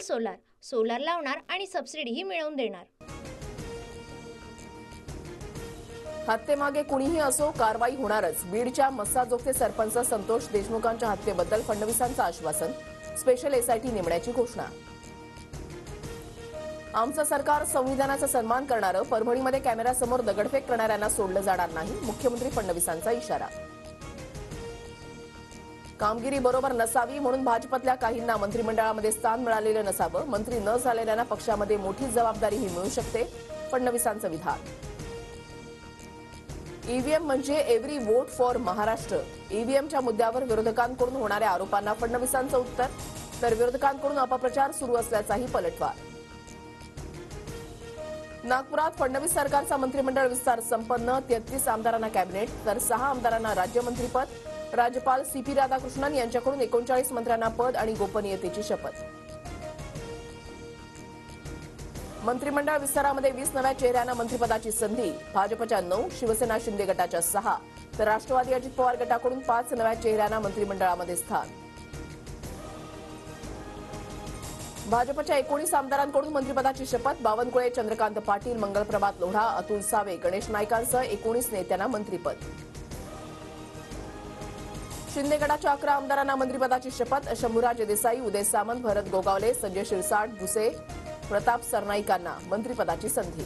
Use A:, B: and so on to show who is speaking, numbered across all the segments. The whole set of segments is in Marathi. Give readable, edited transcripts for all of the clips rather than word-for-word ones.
A: सोलार, सोलार लावणार आणि सबसिडीही मिळवून देणार।
B: हत्येमागे कुणीही असो कारवाई होणारच। बीडच्या मस्साजोगचे सरपंच संतोष देशमुखांच्या हत्येबद्दल फडणवीसांचं आश्वासन। स्पेशल एसआयटी नेमण्याची घोषणा। आमचं सरकार संविधानाचा सन्मान करणारं, परभणीमध्ये कॅमेऱ्यासमोर दगडफेक करणाऱ्यांना सोडलं जाणार नाही, मुख्यमंत्री फडणवीसांचा इशारा। कामगिरी बरोबर नसावी म्हणून भाजपतल्या काहींना मंत्रिमंडळामध्ये स्थान मिळालेलं नसावं, मंत्री न झालेल्यांना पक्षामध्ये मोठी जबाबदारीही मिळू शकते, फडणवीसांचं विधान। ईव्हीएम म्हणजे एव्हरी वोट फॉर महाराष्ट्र। ईव्हीएमच्या मुद्द्यावर विरोधकांकडून होणाऱ्या आरोपांना फडणवीसांचं उत्तर, तर विरोधकांकडून अपप्रचार सुरू असल्याचाही पलटवार। नागपुरात फडणवीस सरकारचा मंत्रिमंडळ विस्तार संपन्न। 33 आमदारांना कॅबिनेट तर 6 आमदारांना राज्यमंत्रीपद। राज्यपाल सीपी राधाकृष्णन यांच्याकडून 39 मंत्र्यांना पद आणि गोपनीयतेची शपथ। मंत्रिमंडळ विस्तारामध्ये 20 नव्या चेहऱ्यांना मंत्रिपदाची संधी। भाजपच्या 9, शिवसेना शिंदे गटाच्या 6 तर राष्ट्रवादी अजित पवार गटाकडून 5 नव्या चेहऱ्यांना मंत्रिमंडळामध्ये स्थान। भाजपच्या 19 आमदारांकडून मंत्रिपदाची शपथ। बावनकुळे, चंद्रकांत पाटील, मंगलप्रभात लोढा, अतुल सावे, गणेश नाईकांसह 19 नेत्यांना मंत्रिपद। शिंदे गटाच्या 11 आमदारांना मंत्रिपदाची शपथ। शंभूराज देसाई, उदय सामंत, भरत गोगावले, संजय शिरसाट, भुसे, प्रताप सरनाईकांना मंत्रिपदाची संधी।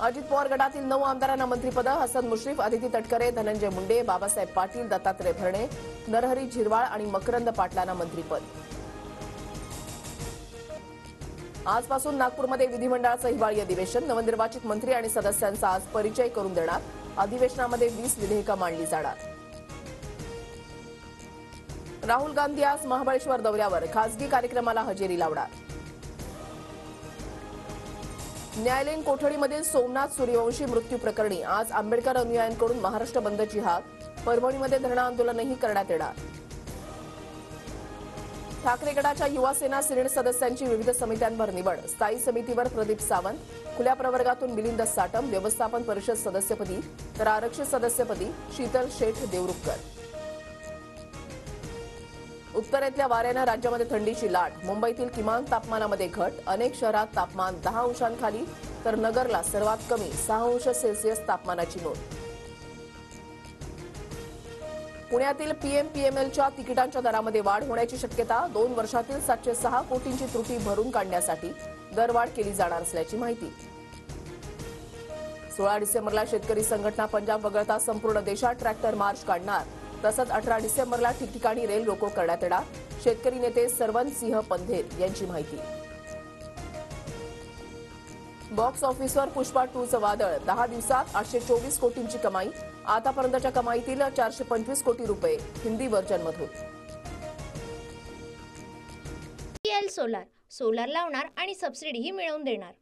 B: अजित पवार गटातील 9 आमदारांना मंत्रिपद। हसन मुश्रीफ, अदिती तटकरे, धनंजय मुंडे, बाबासाहेब पाटील, दत्तात्रय भरणे, नरहरी झिरवाळ आणि मकरंद पाटलांना मंत्रिपद। आजपासून नागपूरमध्ये विधिमंडळाचं हिवाळी अधिवेशन। नवनिर्वाचित मंत्री आणि सदस्यांचा आज परिचय करून देणार। अधिवेशनामध्ये 20 विधेयकं मांडली जाणार। राहुल गांधी आज महाबळेश्वर दौऱ्यावर, खासगी कार्यक्रमाला हजेरी लावणार। न्यायालयीन कोठडीमधील सोमनाथ सूर्यवंशी मृत्यू प्रकरणी आज आंबेडकर अनुयायांकडून महाराष्ट्र बंदची हाक। परभणीमध्ये धरणं आंदोलनही करण्यात येणार। ठाकरे गटाच्या युवा सेना सिनेट सदस्यांची विविध समित्यांवर निवड। स्थायी समितीवर प्रदीप सावंत, खुल्या प्रवर्गातून मिलिंद साटम, व्यवस्थापन परिषद सदस्यपदी तर आरक्षित सदस्यपदी शीतल शेठ देवरुखकर। उत्तरेतल्या वाऱ्यानं राज्यामध्ये थंडीची लाट। मुंबईतील किमान तापमानामध्ये घट। अनेक शहरात तापमान 10 अंशांखाली तर नगरला सर्वात कमी 6 अंश सेल्सिअस तापमानाची नोंद। पुण्यातील पीएमपीएमएलच्या तिकिटांच्या दरामध्ये वाढ होण्याची शक्यता। 2 वर्षातील 706 कोटींची त्रुटी भरून काढण्यासाठी दरवाढ केली जाणार असल्याची माहिती। 16 डिसेंबरला शेतकरी संघटना पंजाब वगळता संपूर्ण देशात ट्रॅक्टर मार्च काढणार। तसंच 18 डिसेंबरला ठिकठिकाणी रेल रोको करण्यात येणार। शेतकरी नेते सरवन सिंह पंधेर यांची माहिती। बॉक्स ऑफिसवर पुष्पा 2चं वादळ। 10 दिवसात 824 कोटींची कमाई। आतापर्यंतच्या कमाईतील 425 कोटी रुपये हिंदी व्हर्जनमधून।
A: सोलार, सोलार लावणार आणि सबसिडीही मिळवून देणार।